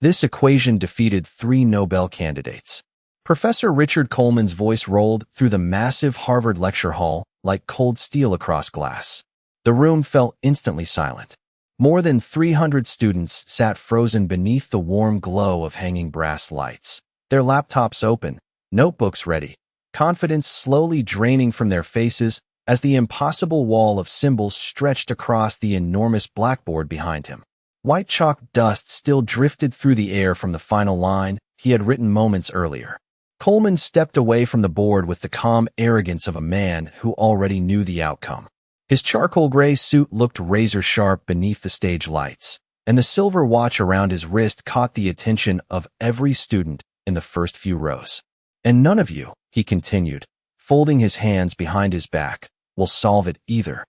This equation defeated 3 Nobel candidates. Professor Richard Coleman's voice rolled through the massive Harvard lecture hall like cold steel across glass. The room fell instantly silent. More than 300 students sat frozen beneath the warm glow of hanging brass lights, their laptops open, notebooks ready, confidence slowly draining from their faces as the impossible wall of symbols stretched across the enormous blackboard behind him. White chalk dust still drifted through the air from the final line he had written moments earlier. Coleman stepped away from the board with the calm arrogance of a man who already knew the outcome. His charcoal gray suit looked razor-sharp beneath the stage lights, and the silver watch around his wrist caught the attention of every student in the first few rows. "And none of you," he continued, folding his hands behind his back, "will solve it either."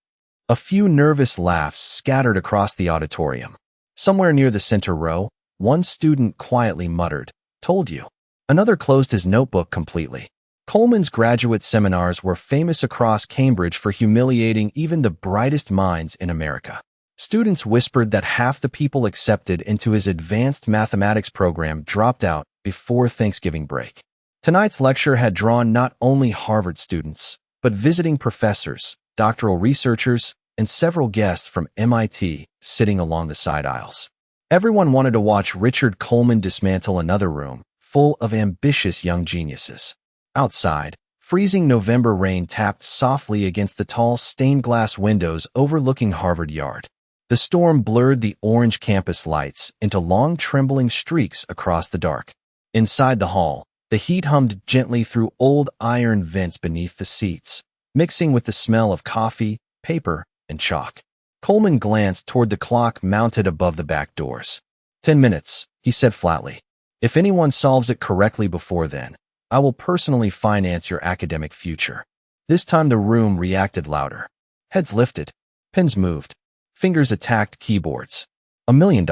A few nervous laughs scattered across the auditorium. Somewhere near the center row, one student quietly muttered, "Told you." Another closed his notebook completely. Coleman's graduate seminars were famous across Cambridge for humiliating even the brightest minds in America. Students whispered that half the people accepted into his advanced mathematics program dropped out before Thanksgiving break. Tonight's lecture had drawn not only Harvard students, but visiting professors, doctoral researchers, and several guests from MIT sitting along the side aisles. Everyone wanted to watch Richard Coleman dismantle another room full of ambitious young geniuses. Outside, freezing November rain tapped softly against the tall stained-glass windows overlooking Harvard Yard. The storm blurred the orange campus lights into long trembling streaks across the dark. Inside the hall, the heat hummed gently through old iron vents beneath the seats, mixing with the smell of coffee, paper, and chalk. Coleman glanced toward the clock mounted above the back doors. 10 minutes, he said flatly. "If anyone solves it correctly before then, I will personally finance your academic future." This time the room reacted louder. Heads lifted, pens moved, fingers attacked keyboards. $1 million.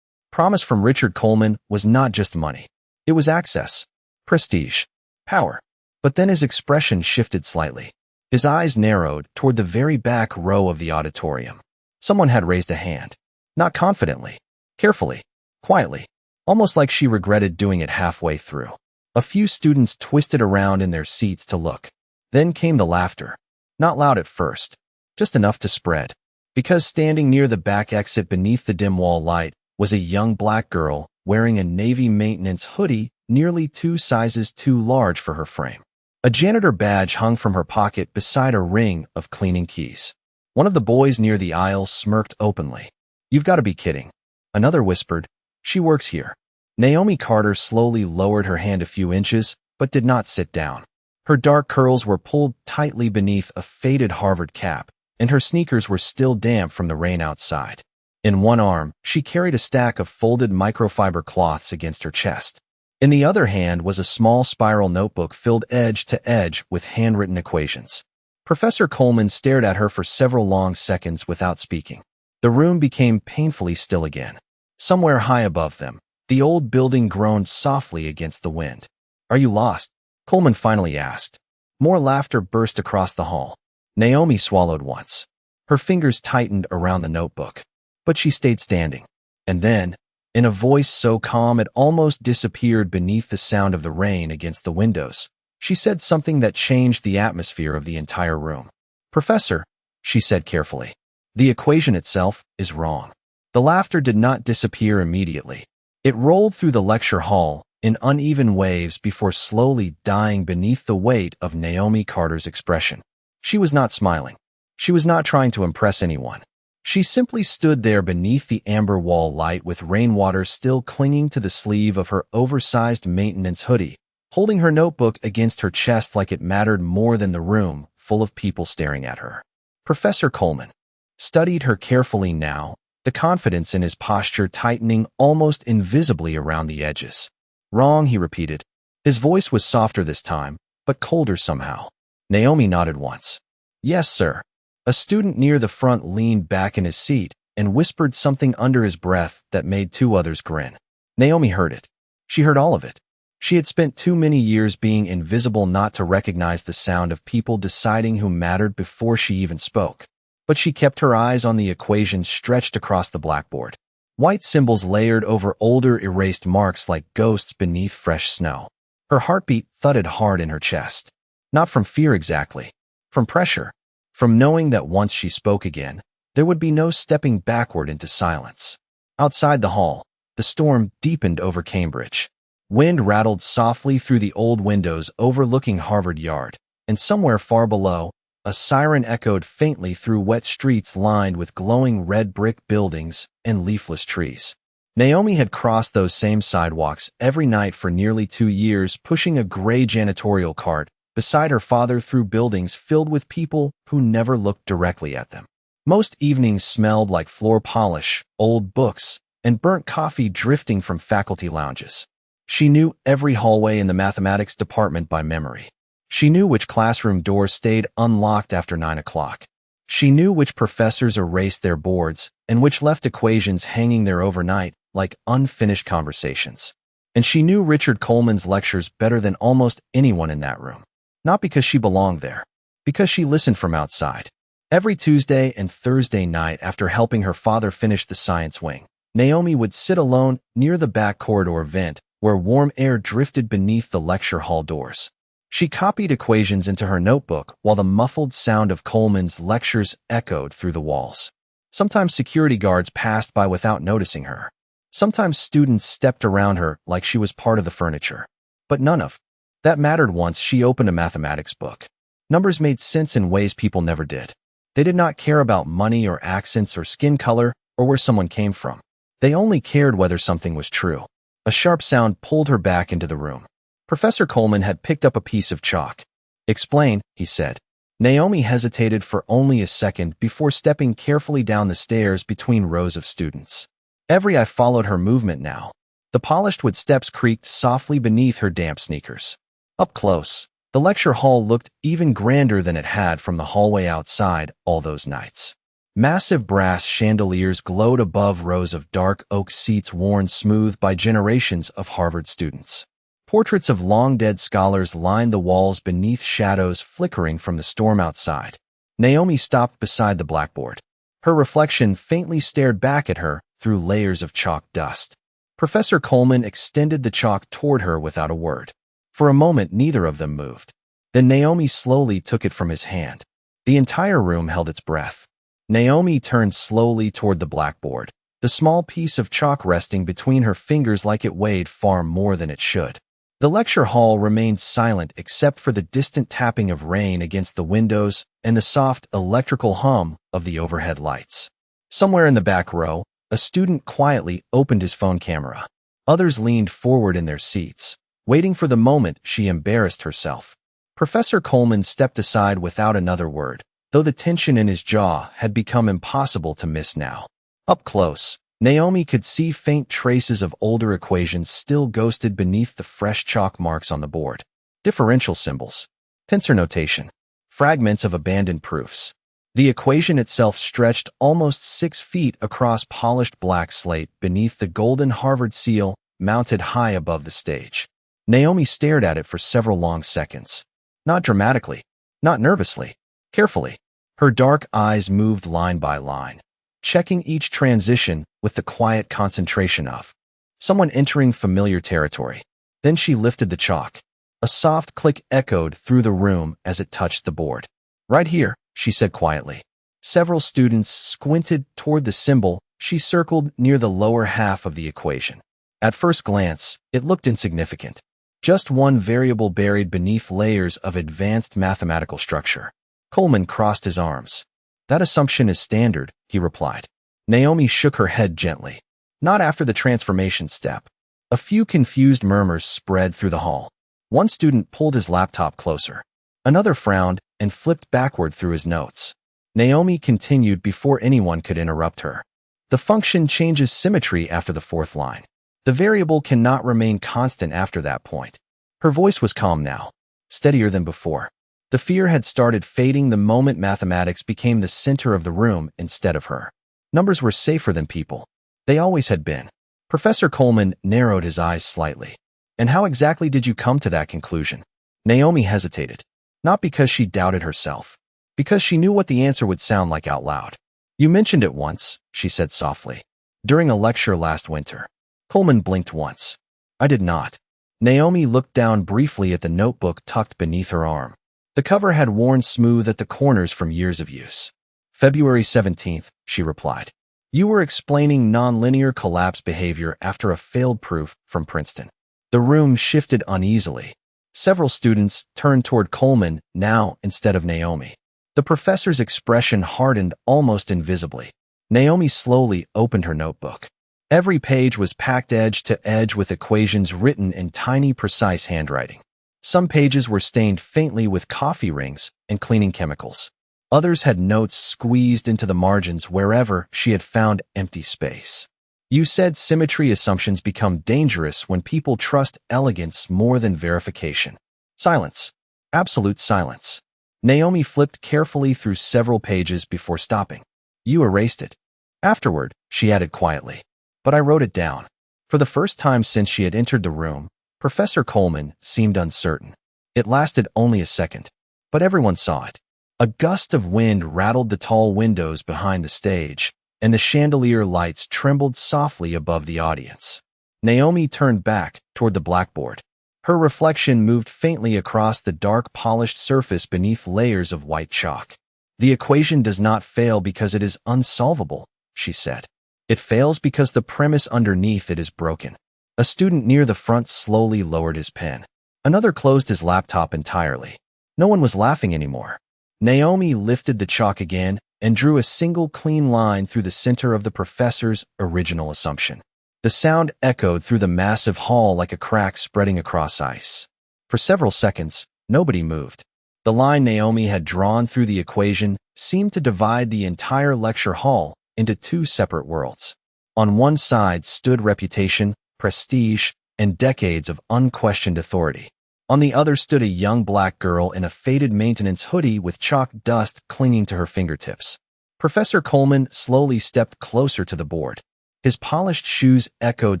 Promise from Richard Coleman was not just money. It was access, prestige, power. But then his expression shifted slightly. His eyes narrowed toward the very back row of the auditorium. Someone had raised a hand. Not confidently, carefully, quietly, almost like she regretted doing it halfway through. A few students twisted around in their seats to look. Then came the laughter. Not loud at first, just enough to spread. Because standing near the back exit beneath the dim wall light was a young black girl wearing a Navy maintenance hoodie nearly 2 sizes too large for her frame. A janitor badge hung from her pocket beside a ring of cleaning keys. One of the boys near the aisle smirked openly. "You've got to be kidding." Another whispered, "She works here." Naomi Carter slowly lowered her hand a few inches, but did not sit down. Her dark curls were pulled tightly beneath a faded Harvard cap, and her sneakers were still damp from the rain outside. In one arm, she carried a stack of folded microfiber cloths against her chest. In the other hand was a small spiral notebook filled edge to edge with handwritten equations. Professor Coleman stared at her for several long seconds without speaking. The room became painfully still again. Somewhere high above them, the old building groaned softly against the wind. "Are you lost?" Coleman finally asked. More laughter burst across the hall. Naomi swallowed once. Her fingers tightened around the notebook. But she stayed standing. And then, in a voice so calm it almost disappeared beneath the sound of the rain against the windows, she said something that changed the atmosphere of the entire room. "Professor," she said carefully, "the equation itself is wrong." The laughter did not disappear immediately. It rolled through the lecture hall in uneven waves before slowly dying beneath the weight of Naomi Carter's expression. She was not smiling. She was not trying to impress anyone. She simply stood there beneath the amber wall light with rainwater still clinging to the sleeve of her oversized maintenance hoodie, holding her notebook against her chest like it mattered more than the room full of people staring at her. Professor Coleman studied her carefully now, the confidence in his posture tightening almost invisibly around the edges. "Wrong," he repeated. His voice was softer this time, but colder somehow. Naomi nodded once. "Yes, sir." A student near the front leaned back in his seat and whispered something under his breath that made 2 others grin. Naomi heard it. She heard all of it. She had spent too many years being invisible not to recognize the sound of people deciding who mattered before she even spoke. But she kept her eyes on the equation stretched across the blackboard. white symbols layered over older erased marks like ghosts beneath fresh snow. Her heartbeat thudded hard in her chest. Not from fear exactly. From pressure. From knowing that once she spoke again, there would be no stepping backward into silence. Outside the hall, the storm deepened over Cambridge. Wind rattled softly through the old windows overlooking Harvard Yard, and somewhere far below, a siren echoed faintly through wet streets lined with glowing red brick buildings and leafless trees. Naomi had crossed those same sidewalks every night for nearly 2 years, pushing a gray janitorial cart beside her father through buildings filled with people who never looked directly at them. Most evenings smelled like floor polish, old books, and burnt coffee drifting from faculty lounges. She knew every hallway in the mathematics department by memory. She knew which classroom doors stayed unlocked after 9 o'clock. She knew which professors erased their boards and which left equations hanging there overnight like unfinished conversations. And she knew Richard Coleman's lectures better than almost anyone in that room. Not because she belonged there, because she listened from outside. Every Tuesday and Thursday night after helping her father finish the science wing, Naomi would sit alone near the back corridor vent where warm air drifted beneath the lecture hall doors. She copied equations into her notebook while the muffled sound of Coleman's lectures echoed through the walls. Sometimes security guards passed by without noticing her. Sometimes students stepped around her like she was part of the furniture. But none of that mattered once she opened a mathematics book. Numbers made sense in ways people never did. They did not care about money or accents or skin color or where someone came from. They only cared whether something was true. A sharp sound pulled her back into the room. Professor Coleman had picked up a piece of chalk. "Explain," he said. Naomi hesitated for only a second before stepping carefully down the stairs between rows of students. Every eye followed her movement now. The polished wood steps creaked softly beneath her damp sneakers. Up close, the lecture hall looked even grander than it had from the hallway outside all those nights. Massive brass chandeliers glowed above rows of dark oak seats worn smooth by generations of Harvard students. Portraits of long-dead scholars lined the walls beneath shadows flickering from the storm outside. Naomi stopped beside the blackboard. Her reflection faintly stared back at her through layers of chalk dust. Professor Coleman extended the chalk toward her without a word. For a moment, neither of them moved. Then Naomi slowly took it from his hand. The entire room held its breath. Naomi turned slowly toward the blackboard, the small piece of chalk resting between her fingers like it weighed far more than it should. The lecture hall remained silent except for the distant tapping of rain against the windows and the soft electrical hum of the overhead lights. Somewhere in the back row, a student quietly opened his phone camera. Others leaned forward in their seats, waiting for the moment she embarrassed herself. Professor Coleman stepped aside without another word, though the tension in his jaw had become impossible to miss now. Up close, Naomi could see faint traces of older equations still ghosted beneath the fresh chalk marks on the board. Differential symbols, tensor notation, fragments of abandoned proofs. The equation itself stretched almost 6 feet across polished black slate beneath the golden Harvard seal mounted high above the stage. Naomi stared at it for several long seconds. Not dramatically, not nervously, carefully. Her dark eyes moved line by line, checking each transition with the quiet concentration of someone entering familiar territory. Then she lifted the chalk. A soft click echoed through the room as it touched the board. "Right here," she said quietly. Several students squinted toward the symbol she circled near the lower half of the equation. At first glance, it looked insignificant. Just one variable buried beneath layers of advanced mathematical structure. Coleman crossed his arms. "That assumption is standard," he replied. Naomi shook her head gently. "Not after the transformation step." A few confused murmurs spread through the hall. One student pulled his laptop closer. Another frowned and flipped backward through his notes. Naomi continued before anyone could interrupt her. "The function changes symmetry after the 4th line. The variable cannot remain constant after that point." Her voice was calm now, steadier than before. The fear had started fading the moment mathematics became the center of the room instead of her. Numbers were safer than people. They always had been. Professor Coleman narrowed his eyes slightly. "And how exactly did you come to that conclusion?" Naomi hesitated. Not because she doubted herself. Because she knew what the answer would sound like out loud. "You mentioned it once," she said softly. During a lecture last winter. Coleman blinked once. I did not. Naomi looked down briefly at the notebook tucked beneath her arm. The cover had worn smooth at the corners from years of use. February 17th, she replied. You were explaining nonlinear collapse behavior after a failed proof from Princeton. The room shifted uneasily. Several students turned toward Coleman now instead of Naomi. The professor's expression hardened almost invisibly. Naomi slowly opened her notebook. Every page was packed edge to edge with equations written in tiny, precise handwriting. Some pages were stained faintly with coffee rings and cleaning chemicals. Others had notes squeezed into the margins wherever she had found empty space. You said symmetry assumptions become dangerous when people trust elegance more than verification. Silence. Absolute silence. Naomi flipped carefully through several pages before stopping. You erased it. Afterward, she added quietly. But I wrote it down. For the first time since she had entered the room, Professor Coleman seemed uncertain. It lasted only a second, but everyone saw it. A gust of wind rattled the tall windows behind the stage, and the chandelier lights trembled softly above the audience. Naomi turned back toward the blackboard. Her reflection moved faintly across the dark polished surface beneath layers of white chalk. The equation does not fail because it is unsolvable, she said. It fails because the premise underneath it is broken. A student near the front slowly lowered his pen. Another closed his laptop entirely. No one was laughing anymore. Naomi lifted the chalk again and drew a single clean line through the center of the professor's original assumption. The sound echoed through the massive hall like a crack spreading across ice. For several seconds, nobody moved. The line Naomi had drawn through the equation seemed to divide the entire lecture hall into two separate worlds. On one side stood reputation, prestige, and decades of unquestioned authority. On the other stood a young black girl in a faded maintenance hoodie with chalk dust clinging to her fingertips. Professor Coleman slowly stepped closer to the board. His polished shoes echoed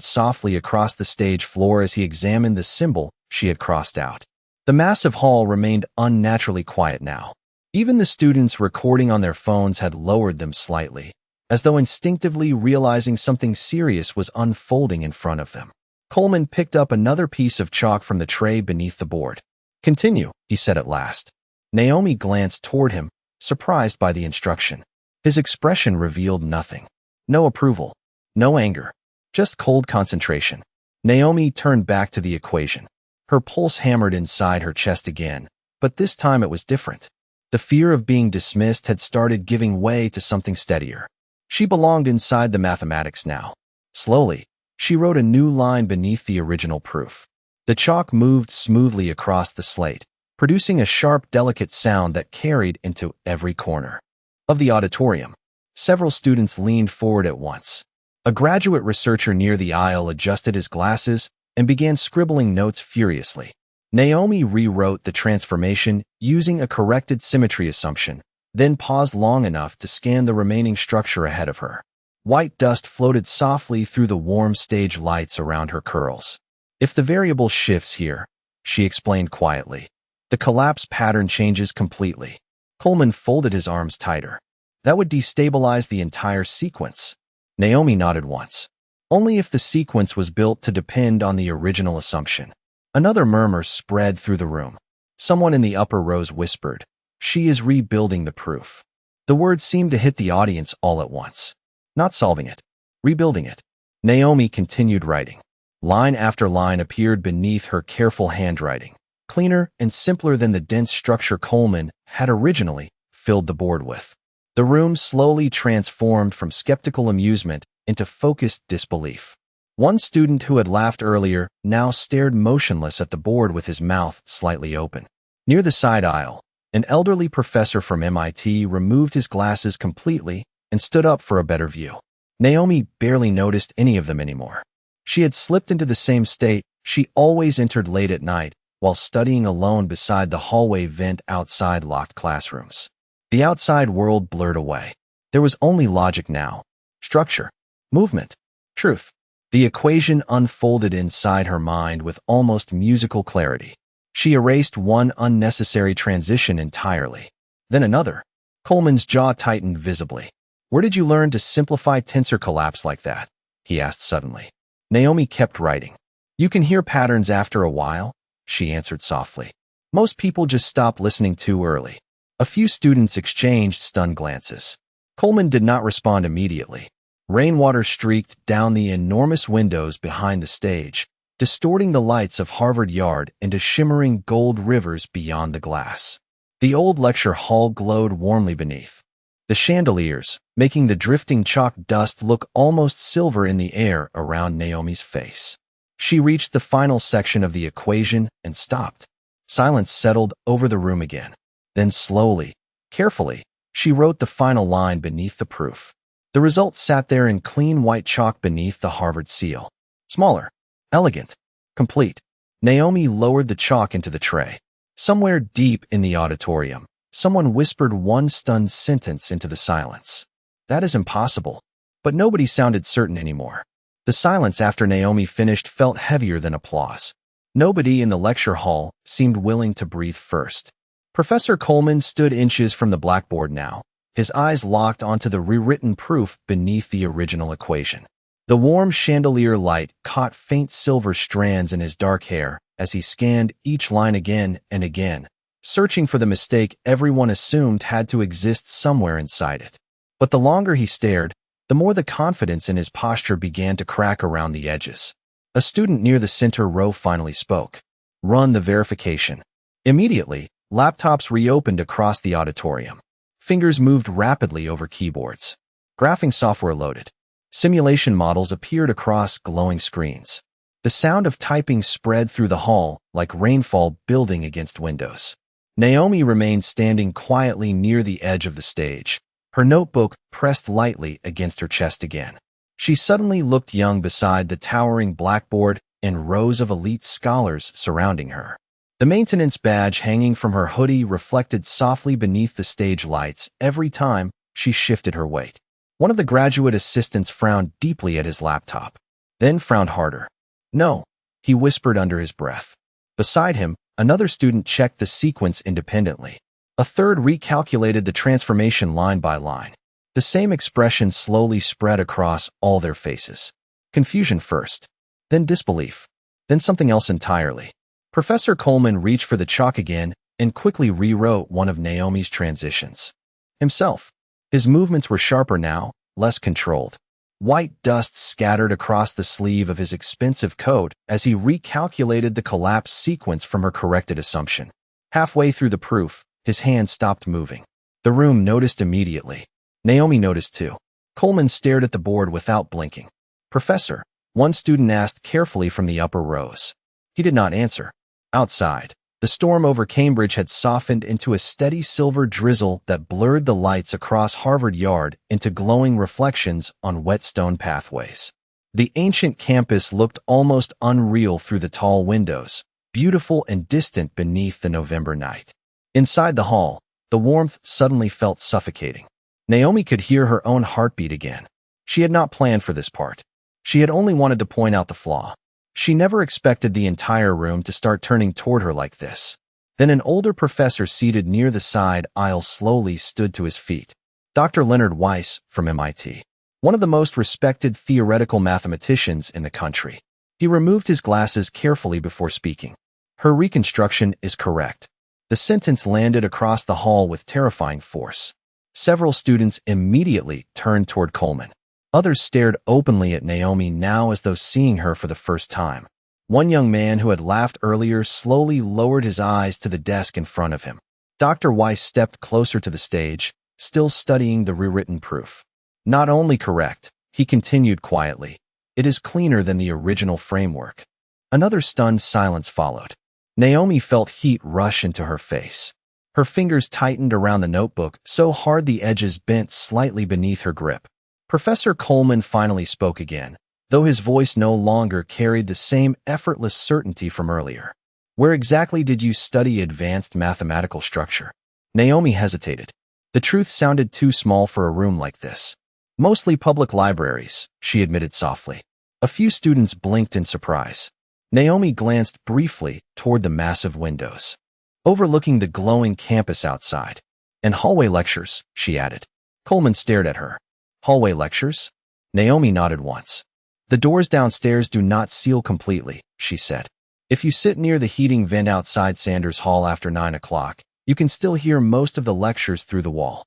softly across the stage floor as he examined the symbol she had crossed out. The massive hall remained unnaturally quiet now. Even the students recording on their phones had lowered them slightly, as though instinctively realizing something serious was unfolding in front of them. Coleman picked up another piece of chalk from the tray beneath the board. Continue, he said at last. Naomi glanced toward him, surprised by the instruction. His expression revealed nothing. No approval. No anger. Just cold concentration. Naomi turned back to the equation. Her pulse hammered inside her chest again, but this time it was different. The fear of being dismissed had started giving way to something steadier. She belonged inside the mathematics now. Slowly, she wrote a new line beneath the original proof. The chalk moved smoothly across the slate, producing a sharp, delicate sound that carried into every corner of the auditorium. Several students leaned forward at once. A graduate researcher near the aisle adjusted his glasses and began scribbling notes furiously. Naomi rewrote the transformation using a corrected symmetry assumption, then paused long enough to scan the remaining structure ahead of her. White dust floated softly through the warm stage lights around her curls. If the variable shifts here, she explained quietly, the collapse pattern changes completely. Coleman folded his arms tighter. That would destabilize the entire sequence. Naomi nodded once. Only if the sequence was built to depend on the original assumption. Another murmur spread through the room. Someone in the upper rows whispered, "She is rebuilding the proof." The words seemed to hit the audience all at once. Not solving it. Rebuilding it. Naomi continued writing. Line after line appeared beneath her careful handwriting, cleaner and simpler than the dense structure Coleman had originally filled the board with. The room slowly transformed from skeptical amusement into focused disbelief. One student who had laughed earlier now stared motionless at the board with his mouth slightly open. Near the side aisle, an elderly professor from MIT removed his glasses completely and stood up for a better view. Naomi barely noticed any of them anymore. She had slipped into the same state she always entered late at night while studying alone beside the hallway vent outside locked classrooms. The outside world blurred away. There was only logic now. Structure. Movement. Truth. The equation unfolded inside her mind with almost musical clarity. She erased one unnecessary transition entirely. Then another. Coleman's jaw tightened visibly. Where did you learn to simplify tensor collapse like that? he asked suddenly. Naomi kept writing. You can hear patterns after a while, she answered softly. Most people just stop listening too early. A few students exchanged stunned glances. Coleman did not respond immediately. Rainwater streaked down the enormous windows behind the stage, distorting the lights of Harvard Yard into shimmering gold rivers beyond the glass. The old lecture hall glowed warmly beneath. The chandeliers, making the drifting chalk dust look almost silver in the air around Naomi's face. She reached the final section of the equation and stopped. Silence settled over the room again. Then slowly, carefully, she wrote the final line beneath the proof. The result sat there in clean white chalk beneath the Harvard seal. Smaller, elegant, complete. Naomi lowered the chalk into the tray. Somewhere deep in the auditorium, someone whispered one stunned sentence into the silence. That is impossible. But nobody sounded certain anymore. The silence after Naomi finished felt heavier than applause. Nobody in the lecture hall seemed willing to breathe first. Professor Coleman stood inches from the blackboard now, his eyes locked onto the rewritten proof beneath the original equation. The warm chandelier light caught faint silver strands in his dark hair as he scanned each line again and again, searching for the mistake everyone assumed had to exist somewhere inside it. But the longer he stared, the more the confidence in his posture began to crack around the edges. A student near the center row finally spoke. Run the verification. Immediately, laptops reopened across the auditorium. Fingers moved rapidly over keyboards. Graphing software loaded. Simulation models appeared across glowing screens. The sound of typing spread through the hall like rainfall building against windows. Naomi remained standing quietly near the edge of the stage, her notebook pressed lightly against her chest again. She suddenly looked young beside the towering blackboard and rows of elite scholars surrounding her. The maintenance badge hanging from her hoodie reflected softly beneath the stage lights every time she shifted her weight. One of the graduate assistants frowned deeply at his laptop, then frowned harder. No, he whispered under his breath. Beside him, another student checked the sequence independently. A third recalculated the transformation line by line. The same expression slowly spread across all their faces. Confusion first, then disbelief, then something else entirely. Professor Coleman reached for the chalk again and quickly rewrote one of Naomi's transitions. Himself. His movements were sharper now, less controlled. White dust scattered across the sleeve of his expensive coat as he recalculated the collapse sequence from her corrected assumption. Halfway through the proof, his hand stopped moving. The room noticed immediately. Naomi noticed too. Coleman stared at the board without blinking. Professor, one student asked carefully from the upper rows. He did not answer. Outside, the storm over Cambridge had softened into a steady silver drizzle that blurred the lights across Harvard Yard into glowing reflections on wet stone pathways. The ancient campus looked almost unreal through the tall windows, beautiful and distant beneath the November night. Inside the hall, the warmth suddenly felt suffocating. Naomi could hear her own heartbeat again. She had not planned for this part. She had only wanted to point out the flaw. She never expected the entire room to start turning toward her like this. Then an older professor seated near the side aisle slowly stood to his feet. Dr. Leonard Weiss from MIT, one of the most respected theoretical mathematicians in the country. He removed his glasses carefully before speaking. Her reconstruction is correct. The sentence landed across the hall with terrifying force. Several students immediately turned toward Coleman. Others stared openly at Naomi now as though seeing her for the first time. One young man who had laughed earlier slowly lowered his eyes to the desk in front of him. Dr. Weiss stepped closer to the stage, still studying the rewritten proof. Not only correct, he continued quietly. It is cleaner than the original framework. Another stunned silence followed. Naomi felt heat rush into her face. Her fingers tightened around the notebook so hard the edges bent slightly beneath her grip. Professor Coleman finally spoke again, though his voice no longer carried the same effortless certainty from earlier. Where exactly did you study advanced mathematical structure? Naomi hesitated. The truth sounded too small for a room like this. Mostly public libraries, she admitted softly. A few students blinked in surprise. Naomi glanced briefly toward the massive windows, overlooking the glowing campus outside. And hallway lectures, she added. Coleman stared at her. Hallway lectures? Naomi nodded once. "The doors downstairs do not seal completely," she said. "If you sit near the heating vent outside Sanders Hall after 9 o'clock, you can still hear most of the lectures through the wall."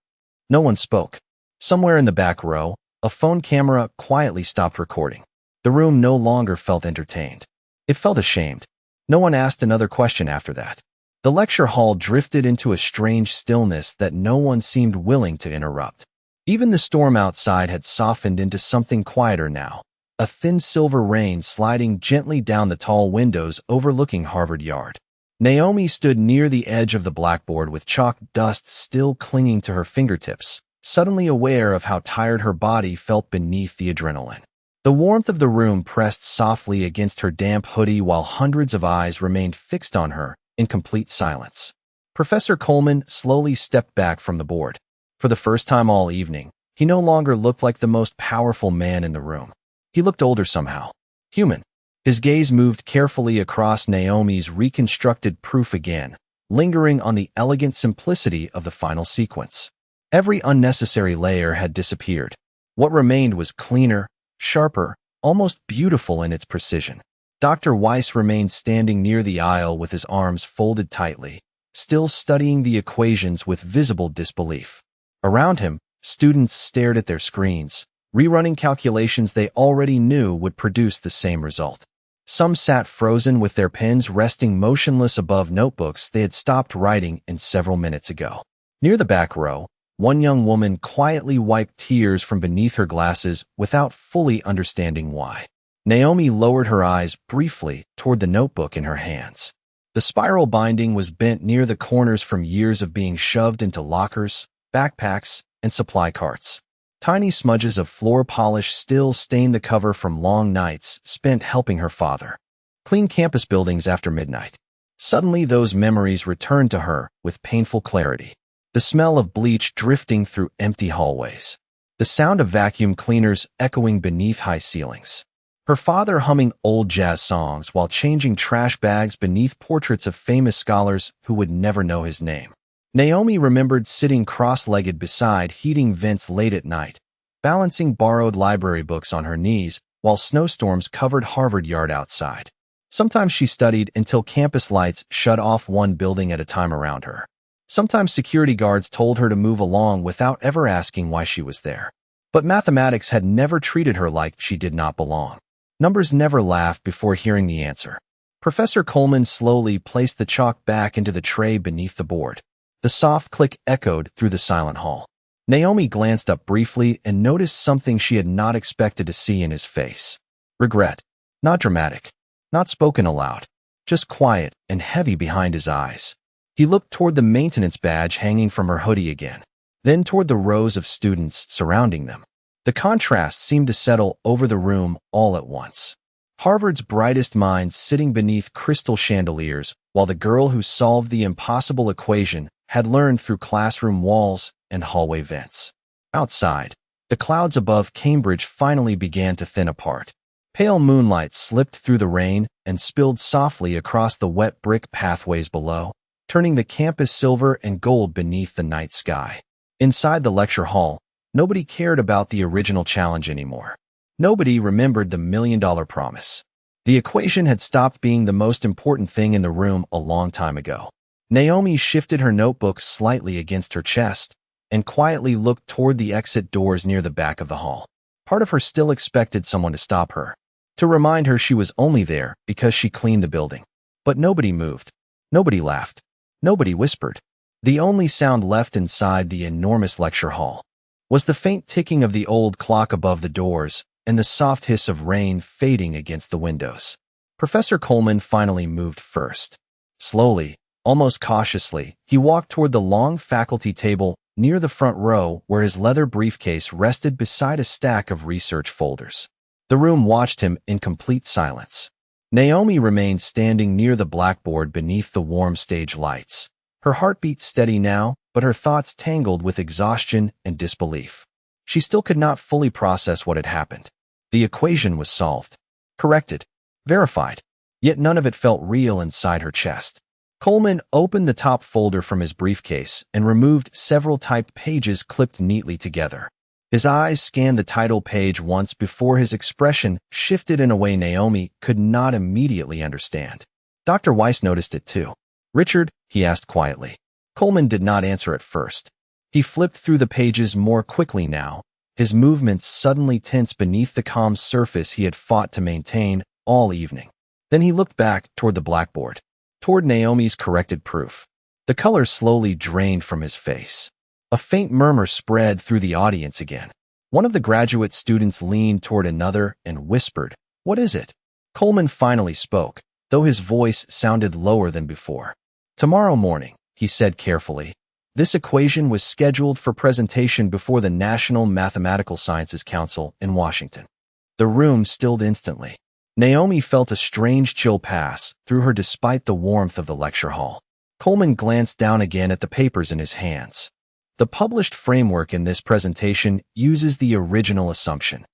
No one spoke. Somewhere in the back row, a phone camera quietly stopped recording. The room no longer felt entertained. It felt ashamed. No one asked another question after that. The lecture hall drifted into a strange stillness that no one seemed willing to interrupt. Even the storm outside had softened into something quieter now, a thin silver rain sliding gently down the tall windows overlooking Harvard Yard. Naomi stood near the edge of the blackboard with chalk dust still clinging to her fingertips, suddenly aware of how tired her body felt beneath the adrenaline. The warmth of the room pressed softly against her damp hoodie while hundreds of eyes remained fixed on her in complete silence. Professor Coleman slowly stepped back from the board. For the first time all evening, he no longer looked like the most powerful man in the room. He looked older somehow. Human. His gaze moved carefully across Naomi's reconstructed proof again, lingering on the elegant simplicity of the final sequence. Every unnecessary layer had disappeared. What remained was cleaner, sharper, almost beautiful in its precision. Dr. Weiss remained standing near the aisle with his arms folded tightly, still studying the equations with visible disbelief. Around him, students stared at their screens, rerunning calculations they already knew would produce the same result. Some sat frozen with their pens resting motionless above notebooks they had stopped writing in several minutes ago. Near the back row, one young woman quietly wiped tears from beneath her glasses without fully understanding why. Naomi lowered her eyes briefly toward the notebook in her hands. The spiral binding was bent near the corners from years of being shoved into lockers, backpacks, and supply carts. Tiny smudges of floor polish still stained the cover from long nights spent helping her father clean campus buildings after midnight. Suddenly those memories returned to her with painful clarity. The smell of bleach drifting through empty hallways. The sound of vacuum cleaners echoing beneath high ceilings. Her father humming old jazz songs while changing trash bags beneath portraits of famous scholars who would never know his name. Naomi remembered sitting cross-legged beside heating vents late at night, balancing borrowed library books on her knees while snowstorms covered Harvard Yard outside. Sometimes she studied until campus lights shut off one building at a time around her. Sometimes security guards told her to move along without ever asking why she was there. But mathematics had never treated her like she did not belong. Numbers never laughed before hearing the answer. Professor Coleman slowly placed the chalk back into the tray beneath the board. The soft click echoed through the silent hall. Naomi glanced up briefly and noticed something she had not expected to see in his face. Regret. Not dramatic. Not spoken aloud. Just quiet and heavy behind his eyes. He looked toward the maintenance badge hanging from her hoodie again, then toward the rows of students surrounding them. The contrast seemed to settle over the room all at once. Harvard's brightest minds sitting beneath crystal chandeliers, while the girl who solved the impossible equation had learned through classroom walls and hallway vents. Outside, the clouds above Cambridge finally began to thin apart. Pale moonlight slipped through the rain and spilled softly across the wet brick pathways below, turning the campus silver and gold beneath the night sky. Inside the lecture hall, nobody cared about the original challenge anymore. Nobody remembered the million-dollar promise. The equation had stopped being the most important thing in the room a long time ago. Naomi shifted her notebook slightly against her chest and quietly looked toward the exit doors near the back of the hall. Part of her still expected someone to stop her, to remind her she was only there because she cleaned the building. But nobody moved. Nobody laughed. Nobody whispered. The only sound left inside the enormous lecture hall was the faint ticking of the old clock above the doors and the soft hiss of rain fading against the windows. Professor Coleman finally moved first. Slowly, almost cautiously, he walked toward the long faculty table near the front row where his leather briefcase rested beside a stack of research folders. The room watched him in complete silence. Naomi remained standing near the blackboard beneath the warm stage lights. Her heartbeat steady now, but her thoughts tangled with exhaustion and disbelief. She still could not fully process what had happened. The equation was solved, corrected, verified, yet none of it felt real inside her chest. Coleman opened the top folder from his briefcase and removed several typed pages clipped neatly together. His eyes scanned the title page once before his expression shifted in a way Naomi could not immediately understand. Dr. Weiss noticed it too. "Richard?" he asked quietly. Coleman did not answer at first. He flipped through the pages more quickly now, his movements suddenly tense beneath the calm surface he had fought to maintain all evening. Then he looked back toward the blackboard, toward Naomi's corrected proof. The color slowly drained from his face. A faint murmur spread through the audience again. One of the graduate students leaned toward another and whispered, "What is it?" Coleman finally spoke, though his voice sounded lower than before. "Tomorrow morning," he said carefully. "This equation was scheduled for presentation before the National Mathematical Sciences Council in Washington." The room stilled instantly. Naomi felt a strange chill pass through her despite the warmth of the lecture hall. Coleman glanced down again at the papers in his hands. The published framework in this presentation uses the original assumption.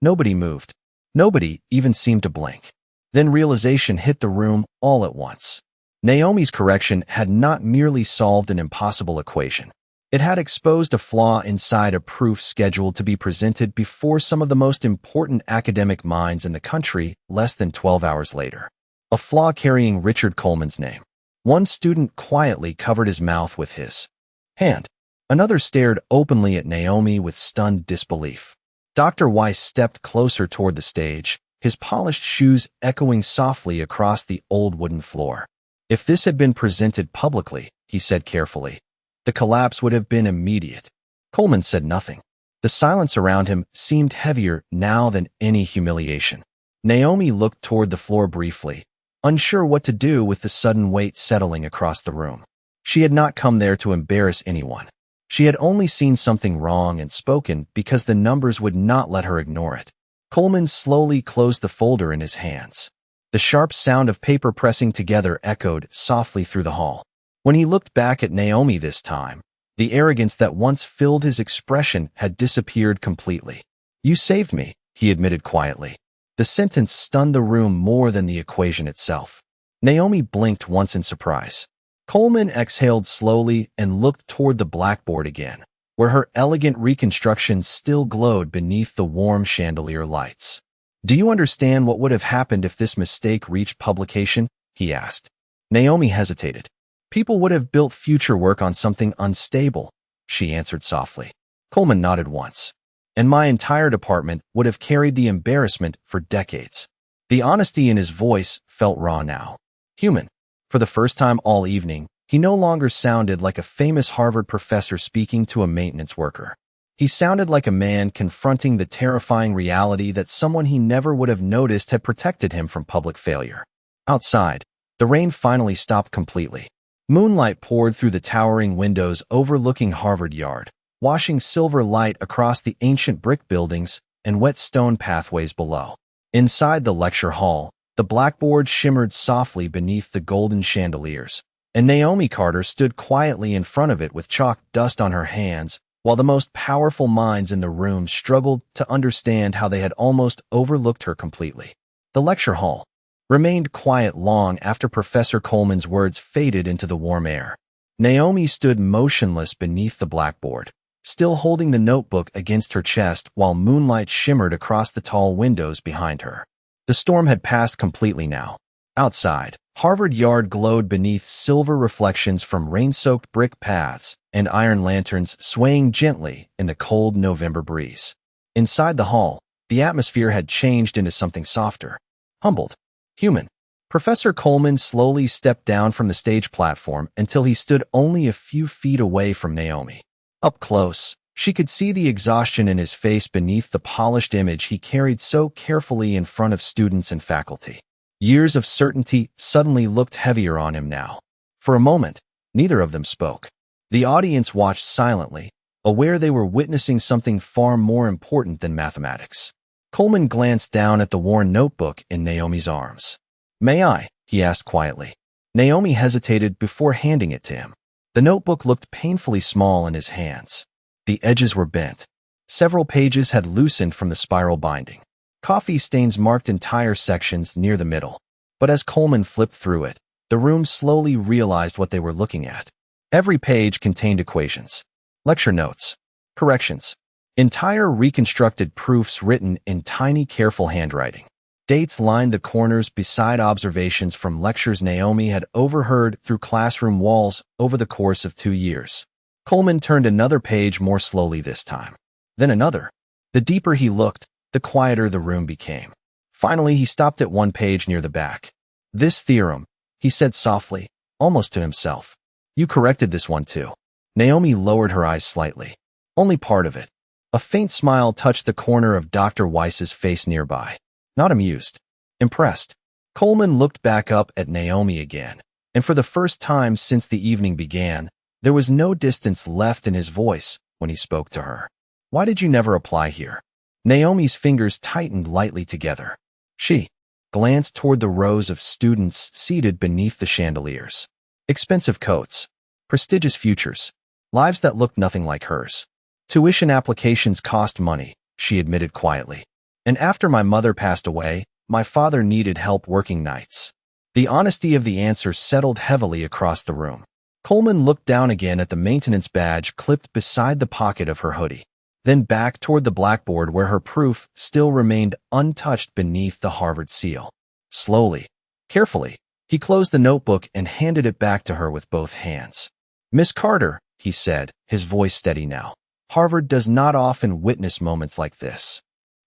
Nobody moved. Nobody even seemed to blink. Then realization hit the room all at once. Naomi's correction had not merely solved an impossible equation. It had exposed a flaw inside a proof scheduled to be presented before some of the most important academic minds in the country less than 12 hours later. A flaw carrying Richard Coleman's name. One student quietly covered his mouth with his hand. Another stared openly at Naomi with stunned disbelief. Dr. Weiss stepped closer toward the stage, his polished shoes echoing softly across the old wooden floor. "If this had been presented publicly," he said carefully, "the collapse would have been immediate." Coleman said nothing. The silence around him seemed heavier now than any humiliation. Naomi looked toward the floor briefly, unsure what to do with the sudden weight settling across the room. She had not come there to embarrass anyone. She had only seen something wrong and spoken because the numbers would not let her ignore it. Coleman slowly closed the folder in his hands. The sharp sound of paper pressing together echoed softly through the hall. When he looked back at Naomi this time, the arrogance that once filled his expression had disappeared completely. "You saved me," he admitted quietly. The sentence stunned the room more than the equation itself. Naomi blinked once in surprise. Coleman exhaled slowly and looked toward the blackboard again, where her elegant reconstruction still glowed beneath the warm chandelier lights. "Do you understand what would have happened if this mistake reached publication?" he asked. Naomi hesitated. "People would have built future work on something unstable," she answered softly. Coleman nodded once. "And my entire department would have carried the embarrassment for decades." The honesty in his voice felt raw now. Human. For the first time all evening, he no longer sounded like a famous Harvard professor speaking to a maintenance worker. He sounded like a man confronting the terrifying reality that someone he never would have noticed had protected him from public failure. Outside, the rain finally stopped completely. Moonlight poured through the towering windows overlooking Harvard Yard, washing silver light across the ancient brick buildings and wet stone pathways below. Inside the lecture hall, the blackboard shimmered softly beneath the golden chandeliers, and Naomi Carter stood quietly in front of it with chalk dust on her hands, while the most powerful minds in the room struggled to understand how they had almost overlooked her completely. The lecture hall remained quiet long after Professor Coleman's words faded into the warm air. Naomi stood motionless beneath the blackboard, still holding the notebook against her chest while moonlight shimmered across the tall windows behind her. The storm had passed completely now. Outside, Harvard Yard glowed beneath silver reflections from rain-soaked brick paths and iron lanterns swaying gently in the cold November breeze. Inside the hall, the atmosphere had changed into something softer, humbled, human. Professor Coleman slowly stepped down from the stage platform until he stood only a few feet away from Naomi. Up close, she could see the exhaustion in his face beneath the polished image he carried so carefully in front of students and faculty. Years of certainty suddenly looked heavier on him now. For a moment, neither of them spoke. The audience watched silently, aware they were witnessing something far more important than mathematics. Coleman glanced down at the worn notebook in Naomi's arms. "May I?" he asked quietly. Naomi hesitated before handing it to him. The notebook looked painfully small in his hands. The edges were bent. Several pages had loosened from the spiral binding. Coffee stains marked entire sections near the middle. But as Coleman flipped through it, the room slowly realized what they were looking at. Every page contained equations, lecture notes, corrections, Entire reconstructed proofs written in tiny, careful handwriting. Dates lined the corners beside observations from lectures Naomi had overheard through classroom walls over the course of 2 years. Coleman turned another page more slowly this time. Then another. The deeper he looked, the quieter the room became. Finally, he stopped at one page near the back. "This theorem," he said softly, almost to himself. "You corrected this one too." Naomi lowered her eyes slightly. "Only part of it." A faint smile touched the corner of Dr. Weiss's face nearby. Not amused. Impressed. Coleman looked back up at Naomi again, and for the first time since the evening began, there was no distance left in his voice when he spoke to her. "Why did you never apply here?" Naomi's fingers tightened lightly together. She glanced toward the rows of students seated beneath the chandeliers. Expensive coats, prestigious futures, lives that looked nothing like hers. "Tuition applications cost money," she admitted quietly. "And after my mother passed away, my father needed help working nights." The honesty of the answer settled heavily across the room. Coleman looked down again at the maintenance badge clipped beside the pocket of her hoodie, then back toward the blackboard where her proof still remained untouched beneath the Harvard seal. Slowly, carefully, he closed the notebook and handed it back to her with both hands. "Miss Carter," he said, his voice steady now, "Harvard does not often witness moments like this."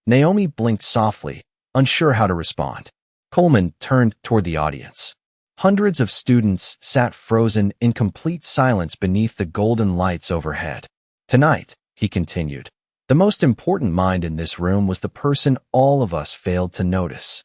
Naomi blinked softly, unsure how to respond. Coleman turned toward the audience. Hundreds of students sat frozen in complete silence beneath the golden lights overhead. "Tonight," he continued, "the most important mind in this room was the person all of us failed to notice."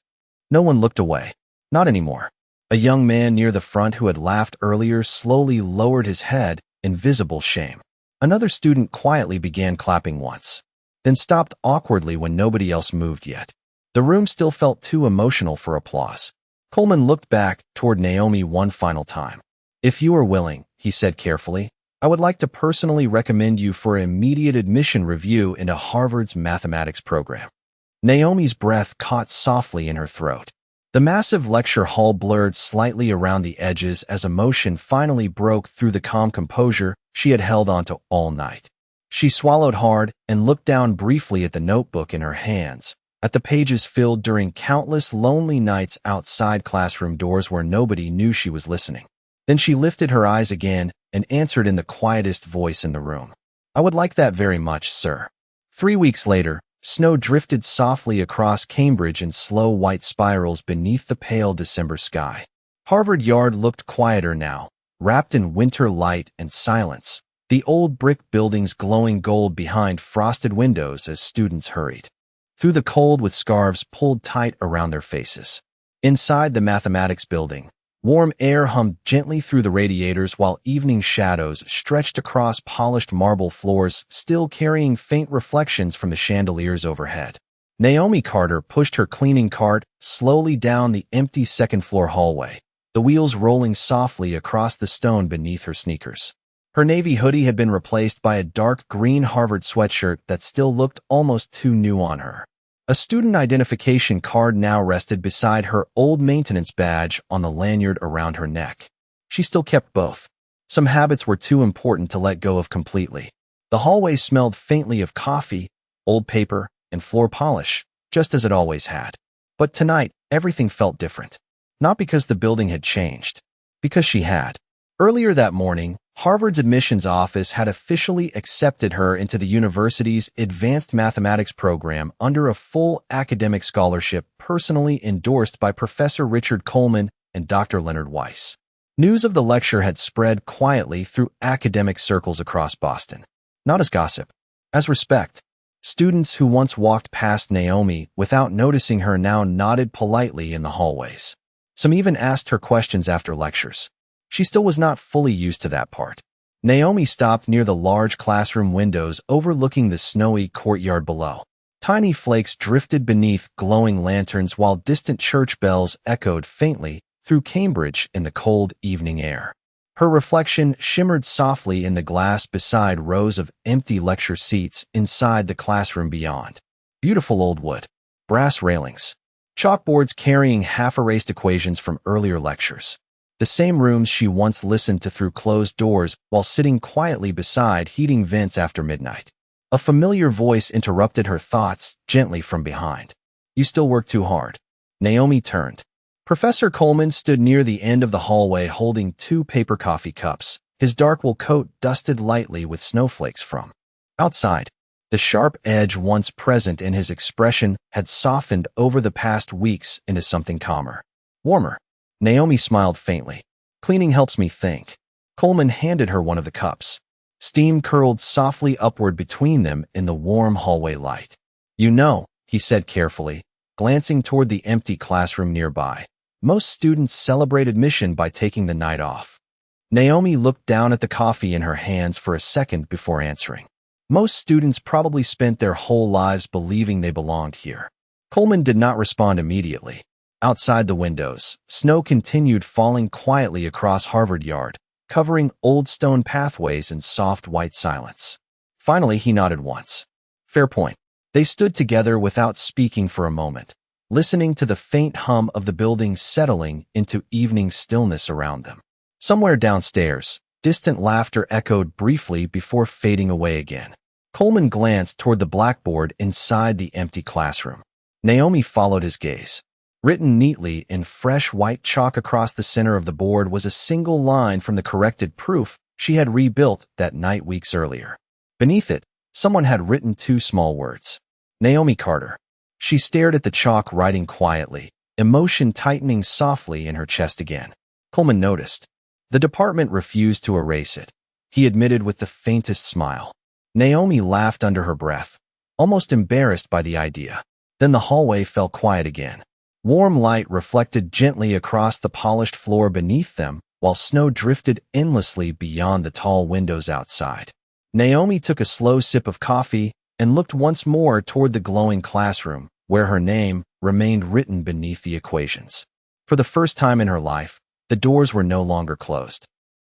No one looked away. Not anymore. A young man near the front who had laughed earlier slowly lowered his head in visible shame. Another student quietly began clapping once, then stopped awkwardly when nobody else moved yet. The room still felt too emotional for applause. Coleman looked back toward Naomi one final time. "If you are willing," he said carefully, "I would like to personally recommend you for immediate admission review into Harvard's mathematics program." Naomi's breath caught softly in her throat. The massive lecture hall blurred slightly around the edges as emotion finally broke through the calm composure she had held onto all night. She swallowed hard and looked down briefly at the notebook in her hands, at the pages filled during countless lonely nights outside classroom doors where nobody knew she was listening. Then she lifted her eyes again and answered in the quietest voice in the room. "I would like that very much, sir." 3 weeks later, snow drifted softly across Cambridge in slow white spirals beneath the pale December sky. Harvard Yard looked quieter now, wrapped in winter light and silence, the old brick buildings glowing gold behind frosted windows as students hurried through the cold with scarves pulled tight around their faces. Inside the mathematics building, warm air hummed gently through the radiators while evening shadows stretched across polished marble floors, still carrying faint reflections from the chandeliers overhead. Naomi Carter pushed her cleaning cart slowly down the empty second-floor hallway, the wheels rolling softly across the stone beneath her sneakers. Her navy hoodie had been replaced by a dark green Harvard sweatshirt that still looked almost too new on her. A student identification card now rested beside her old maintenance badge on the lanyard around her neck. She still kept both. Some habits were too important to let go of completely. The hallway smelled faintly of coffee, old paper, and floor polish, just as it always had. But tonight, everything felt different. Not because the building had changed, because she had. Earlier that morning, Harvard's admissions office had officially accepted her into the university's advanced mathematics program under a full academic scholarship personally endorsed by Professor Richard Coleman and Dr. Leonard Weiss. News of the lecture had spread quietly through academic circles across Boston. Not as gossip, as respect. Students who once walked past Naomi without noticing her now nodded politely in the hallways. Some even asked her questions after lectures. She still was not fully used to that part. Naomi stopped near the large classroom windows overlooking the snowy courtyard below. Tiny flakes drifted beneath glowing lanterns while distant church bells echoed faintly through Cambridge in the cold evening air. Her reflection shimmered softly in the glass beside rows of empty lecture seats inside the classroom beyond. Beautiful old wood, brass railings, chalkboards carrying half-erased equations from earlier lectures. The same rooms she once listened to through closed doors while sitting quietly beside heating vents after midnight. A familiar voice interrupted her thoughts gently from behind. You still work too hard. Naomi turned. Professor Coleman stood near the end of the hallway holding 2 paper coffee cups, his dark wool coat dusted lightly with snowflakes from outside. The sharp edge once present in his expression had softened over the past weeks into something calmer. Warmer. Naomi smiled faintly. Cleaning helps me think. Coleman handed her one of the cups. Steam curled softly upward between them in the warm hallway light. You know, he said carefully, glancing toward the empty classroom nearby. Most students celebrate admission by taking the night off. Naomi looked down at the coffee in her hands for a second before answering. Most students probably spent their whole lives believing they belonged here. Coleman did not respond immediately. Outside the windows, snow continued falling quietly across Harvard Yard, covering old stone pathways in soft white silence. Finally, he nodded once. Fair point. They stood together without speaking for a moment, listening to the faint hum of the building settling into evening stillness around them. Somewhere downstairs, distant laughter echoed briefly before fading away again. Coleman glanced toward the blackboard inside the empty classroom. Naomi followed his gaze. Written neatly in fresh white chalk across the center of the board was a single line from the corrected proof she had rebuilt that night weeks earlier. Beneath it, someone had written 2 small words. Naomi Carter. She stared at the chalk writing quietly, emotion tightening softly in her chest again. Coleman noticed. The department refused to erase it. He admitted with the faintest smile. Naomi laughed under her breath, almost embarrassed by the idea. Then the hallway fell quiet again. Warm light reflected gently across the polished floor beneath them, while snow drifted endlessly beyond the tall windows outside. Naomi took a slow sip of coffee and looked once more toward the glowing classroom, where her name remained written beneath the equations. For the first time in her life, the doors were no longer closed.